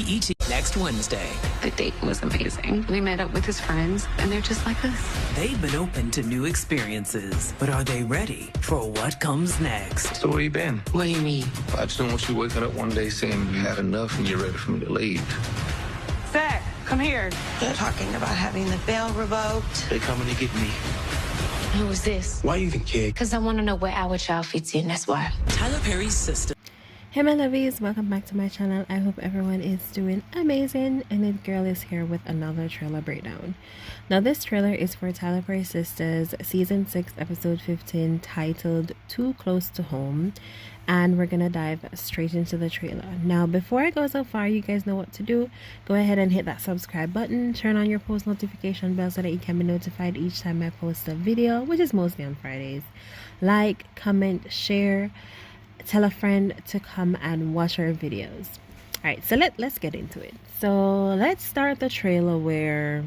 each next Wednesday. The date was amazing. We met up with his friends, and they're just like us. They've been open to new experiences, but are they ready for what comes next? So where you been? What do you mean? I just don't want you waking up one day saying you had enough and you're ready for me to leave. Zach, come here. They're talking about having the bail revoked. They coming to get me. Who is this? Why you even care? Because I want to know where our child fits in, that's why. Tyler Perry's Sistas. Hey my lovies, welcome back to my channel. I hope everyone is doing amazing, and this girl is here with another trailer breakdown. Now this trailer is for Tyler Perry's Sistas season 6 episode 15 titled Too Close to Home, and we're gonna dive straight into the trailer. Now before I go so far, you guys know what to do. Go ahead and hit that subscribe button, turn on your post notification bell so that you can be notified each time I post a video, which is mostly on Fridays. Like, comment, share, tell a friend to come and watch our videos. All right, so let's get into it. So let's start the trailer where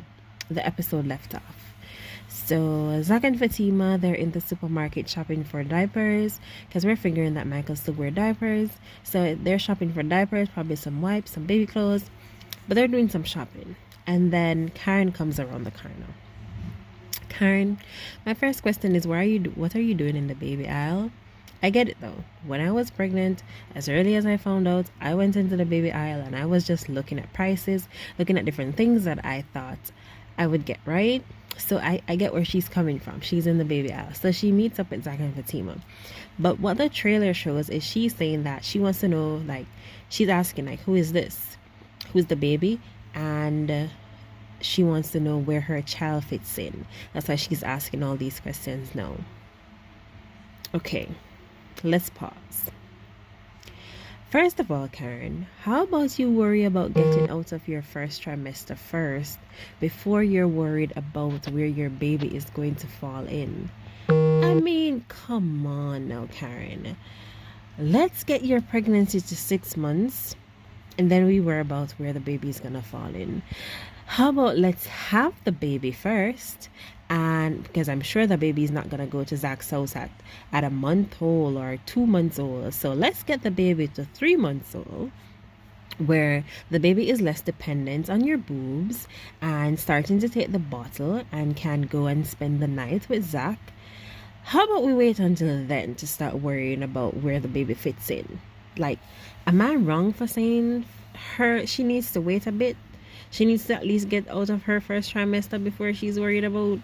the episode left off. So Zach and Fatima, they're in the supermarket shopping for diapers, because we're figuring that Michael still wear diapers. So they're shopping for diapers, probably some wipes, some baby clothes, but they're doing some shopping. And then Karen comes around the corner. Karen, my first question is, what are you doing in the baby aisle? I get it though. When I was pregnant, as early as I found out, I went into the baby aisle and I was just looking at prices, looking at different things that I thought I would get, right? So I get where she's coming from. She's in the baby aisle. So she meets up with Zach and Fatima. But what the trailer shows is she's saying that she wants to know, like, she's asking, like, who is this? Who's the baby? And she wants to know where her child fits in. That's why she's asking all these questions now. Okay. Let's pause. First of all, Karen, how about you worry about getting out of your first trimester first before you're worried about where your baby is going to fall in? I mean, come on now, Karen. Let's get your pregnancy to 6 months and then we worry about where the baby is going to fall in. How about let's have the baby first, and because I'm sure the baby is not going to go to Zach's house at a month old or 2 months old. So let's get the baby to 3 months old, where the baby is less dependent on your boobs and starting to take the bottle and can go and spend the night with Zach. How about we wait until then to start worrying about where the baby fits in? Like, am I wrong for saying she needs to wait a bit? She needs to at least get out of her first trimester before she's worried about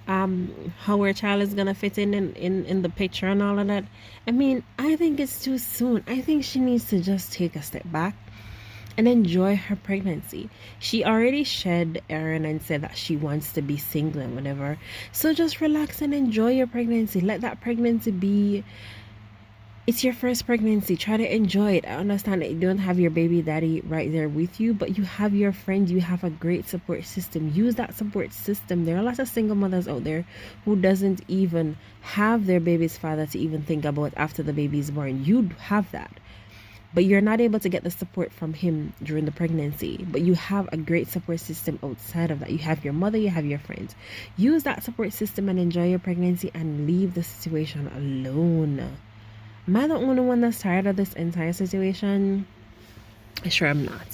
how her child is gonna fit in the picture and all of that. I mean, I think it's too soon. I think she needs to just take a step back and enjoy her pregnancy. She already shed Aaron and said that she wants to be single and whatever. So just relax and enjoy your pregnancy. Let that pregnancy be. It's your first pregnancy. Try to enjoy it. I understand that you don't have your baby daddy right there with you, but you have your friends. You have a great support system. Use that support system. There are lots of single mothers out there who doesn't even have their baby's father to even think about after the baby is born. You have that, but you're not able to get the support from him during the pregnancy. But you have a great support system outside of that. You have your mother, you have your friends. Use that support system and enjoy your pregnancy and leave the situation alone. Am I the only one that's tired of this entire situation? Sure, I'm not.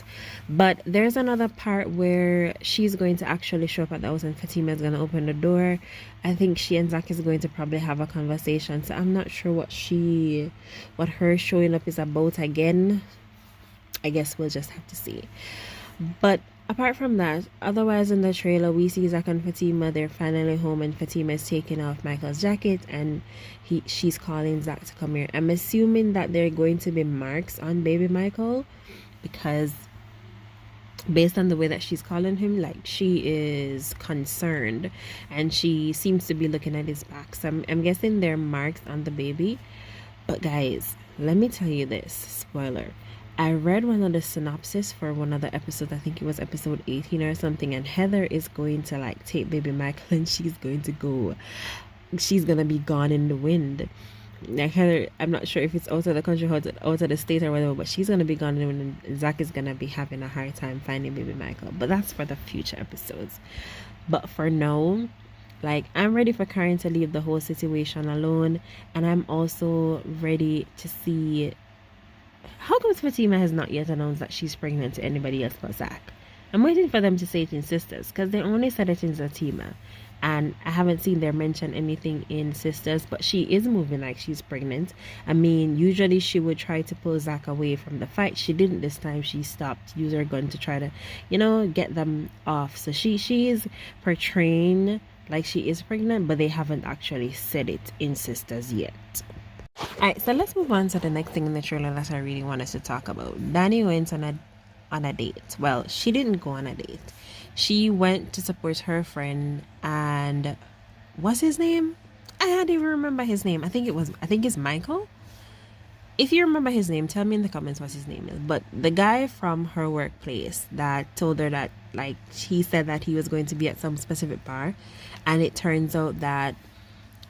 But there's another part where she's going to actually show up at the house and Fatima is going to open the door. I think she and Zach is going to probably have a conversation. So I'm not sure what her showing up is about again. I guess we'll just have to see. But apart from that, otherwise in the trailer, we see Zach and Fatima. They're finally home and Fatima is taking off Michael's jacket and she's calling Zach to come here. I'm assuming that there are going to be marks on baby Michael, because based on the way that she's calling him, like, she is concerned and she seems to be looking at his back. So I'm guessing there are marks on the baby. But guys, let me tell you this, spoiler. I read one of the synopsis for one of the episodes. I think it was episode 18 or something, and Heather is going to like take baby Michael and she's gonna be gone in the wind. Like, Heather, I'm not sure if it's out of the country, out of the state or whatever, but she's gonna be gone in the wind and Zach is gonna be having a hard time finding baby Michael. But that's for the future episodes. But for now, like, I'm ready for Karen to leave the whole situation alone, and I'm also ready to see how come Fatima has not yet announced that she's pregnant to anybody else but Zach? I'm waiting for them to say it in Sistas, because they only said it in Zatima. And I haven't seen them mention anything in Sistas, but she is moving like she's pregnant. I mean, usually she would try to pull Zach away from the fight. She didn't this time. She stopped, use her gun to try to, get them off. So she is portraying like she is pregnant, but they haven't actually said it in Sistas yet. Alright, so let's move on to the next thing in the trailer that I really want us to talk about. Dani went on a date. Well, she didn't go on a date. She went to support her friend, and what's his name? I don't even remember his name. I think it's Michael. If you remember his name, tell me in the comments what his name is. But the guy from her workplace that told her that, like, he said that he was going to be at some specific bar, and it turns out that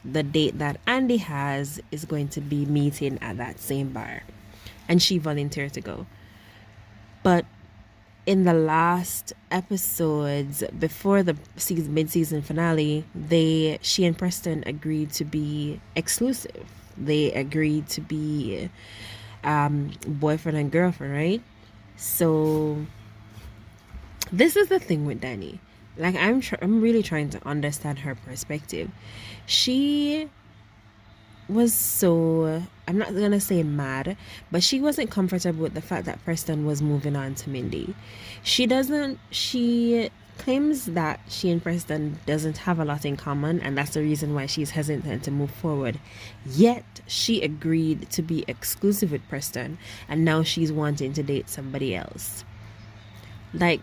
the date that Andy has is going to be meeting at that same bar, and she volunteered to go. But in the last episodes before the mid-season finale, she and Preston agreed to be exclusive. They agreed to be boyfriend and girlfriend, right? So this is the thing with Dani. Like, I'm really trying to understand her perspective. She was so, I'm not gonna say mad, but she wasn't comfortable with the fact that Preston was moving on to Mindy. She claims that she and Preston doesn't have a lot in common, and that's the reason why she's hesitant to move forward. Yet she agreed to be exclusive with Preston, and now she's wanting to date somebody else. Like,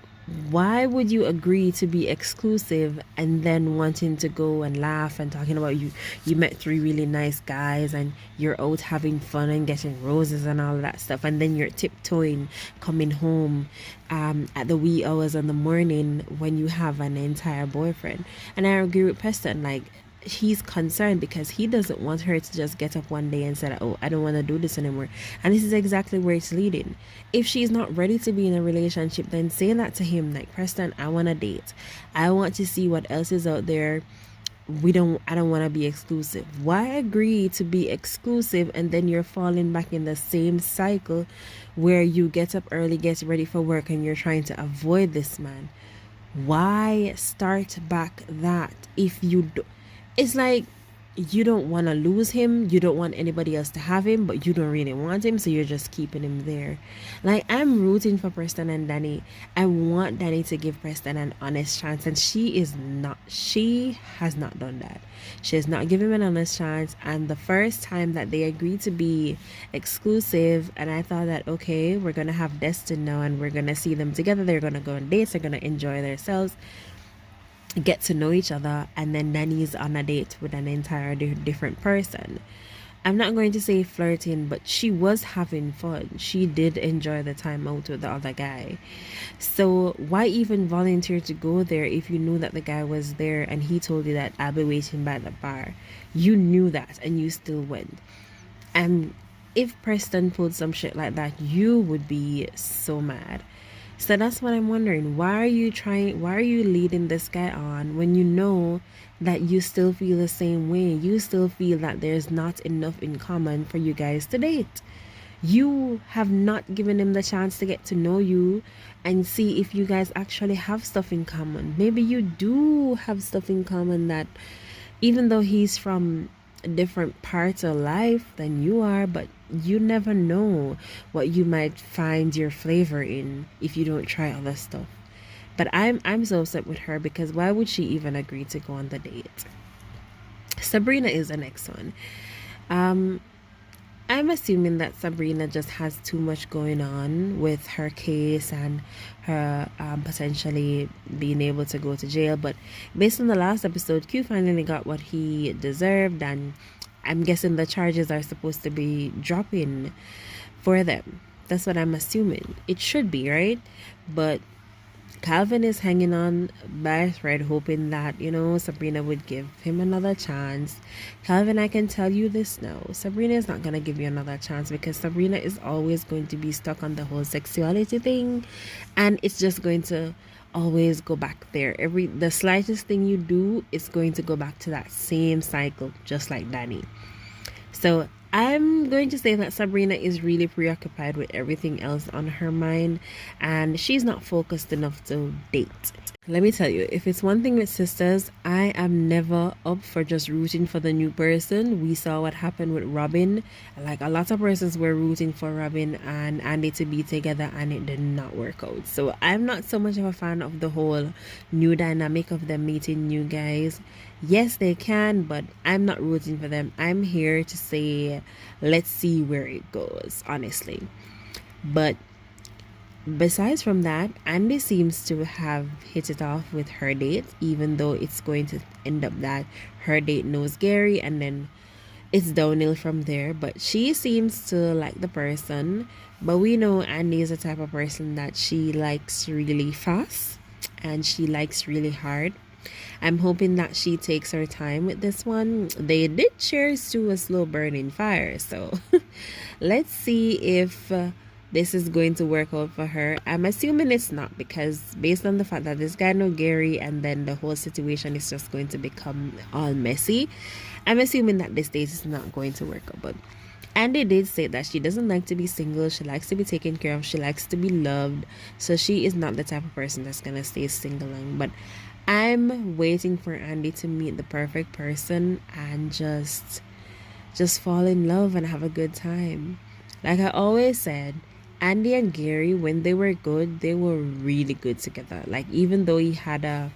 why would you agree to be exclusive and then wanting to go and laugh and talking about you met 3 really nice guys and you're out having fun and getting roses and all of that stuff, and then you're tiptoeing coming home at the wee hours in the morning when you have an entire boyfriend? And I agree with Preston, like, he's concerned because he doesn't want her to just get up one day and say, oh, I don't want to do this anymore. And this is exactly where it's leading. If she's not ready to be in a relationship, then say that to him, like, Preston, I want to date. I want to see what else is out there. I don't want to be exclusive. Why agree to be exclusive and then you're falling back in the same cycle where you get up early, get ready for work, and you're trying to avoid this man? Why start back that if you do? It's like you don't want to lose him, you don't want anybody else to have him, but you don't really want him, so you're just keeping him there. Like, I'm rooting for Preston and Dani. I want Dani to give Preston an honest chance, and she has not done that. She has not given him an honest chance. And the first time that they agreed to be exclusive, and I thought that, okay, we're gonna have Destin now and we're gonna see them together, they're gonna go on dates, they're gonna enjoy themselves, get to know each other, and then Dani's on a date with an entire different person. I'm not going to say flirting, but she was having fun. She did enjoy the time out with the other guy. So why even volunteer to go there if you knew that the guy was there and he told you that I'll be waiting by the bar? You knew that and you still went. And if Preston pulled some shit like that, you would be so mad. So that's what I'm wondering. Why are you leading this guy on when you know that you still feel the same way? You still feel that there's not enough in common for you guys to date. You have not given him the chance to get to know you and see if you guys actually have stuff in common. Maybe you do have stuff in common, that even though he's from different parts of life than you are, but you never know what you might find your flavor in if you don't try other stuff. But I'm so upset with her, because why would she even agree to go on the date? Sabrina is the next one. I'm assuming that Sabrina just has too much going on with her case and her potentially being able to go to jail. But based on the last episode, Q finally got what he deserved, and I'm guessing the charges are supposed to be dropping for them. That's what I'm assuming. It should be, right? But Calvin is hanging on by a thread, hoping that, Sabrina would give him another chance. Calvin, I can tell you this now. Sabrina is not going to give you another chance, because Sabrina is always going to be stuck on the whole sexuality thing. And it's just going to always go back there. The slightest thing you do is going to go back to that same cycle, just like Dani. So I'm going to say that Sabrina is really preoccupied with everything else on her mind, and she's not focused enough to date. Let me tell you, if it's one thing with sisters, I am never up for just rooting for the new person. We saw what happened with Robin. Like, a lot of persons were rooting for Robin and Andy to be together, and it did not work out. So I'm not so much of a fan of the whole new dynamic of them meeting new guys. Yes, they can, but I'm not rooting for them. I'm here to say, let's see where it goes, honestly. But besides from that, Andy seems to have hit it off with her date, even though it's going to end up that her date knows Gary and then it's downhill from there. But she seems to like the person. But we know Andy is the type of person that she likes really fast and she likes really hard. I'm hoping that she takes her time with this one. They did cheers to a slow burning fire, so let's see if this is going to work out for her. I'm assuming it's not, because based on the fact that this guy know Gary and then the whole situation is just going to become all messy, I'm assuming that this date is not going to work out. But Andy did say that she doesn't like to be single. She likes to be taken care of. She likes to be loved. So she is not the type of person that's gonna stay single long. But I'm waiting for Andy to meet the perfect person and just fall in love and have a good time. Like I always said, Andy and Gary, when they were good, they were really good together. Like, even though he had an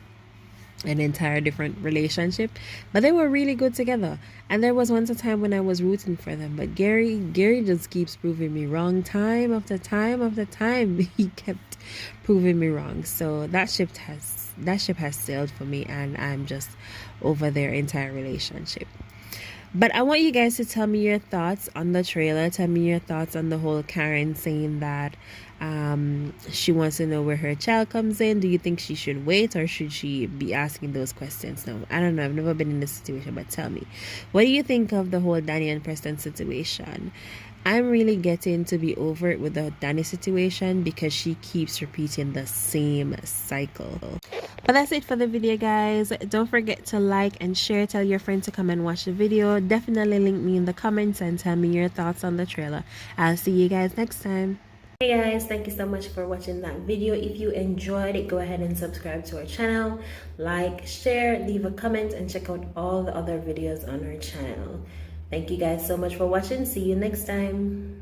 entire different relationship, but they were really good together. And there was once a time when I was rooting for them, but Gary just keeps proving me wrong time after time after time. He kept proving me wrong. So that ship has sailed for me, and I'm just over their entire relationship. But I want you guys to tell me your thoughts on the trailer. Tell me your thoughts on the whole Karen saying that she wants to know where her child comes in. Do you think she should wait, or should she be asking those questions now? I don't know. I've never been in this situation, but tell me. What do you think of the whole Danny and Preston situation? I'm really getting to be over it with the Danny situation because she keeps repeating the same cycle. But that's it for the video, guys. Don't forget to like and share. Tell your friend to come and watch the video. Definitely link me in the comments and tell me your thoughts on the trailer. I'll see you guys next time. Hey guys, thank you so much for watching that video. If you enjoyed it, go ahead and subscribe to our channel, like, share, leave a comment, and check out all the other videos on our channel. Thank you guys so much for watching. See you next time.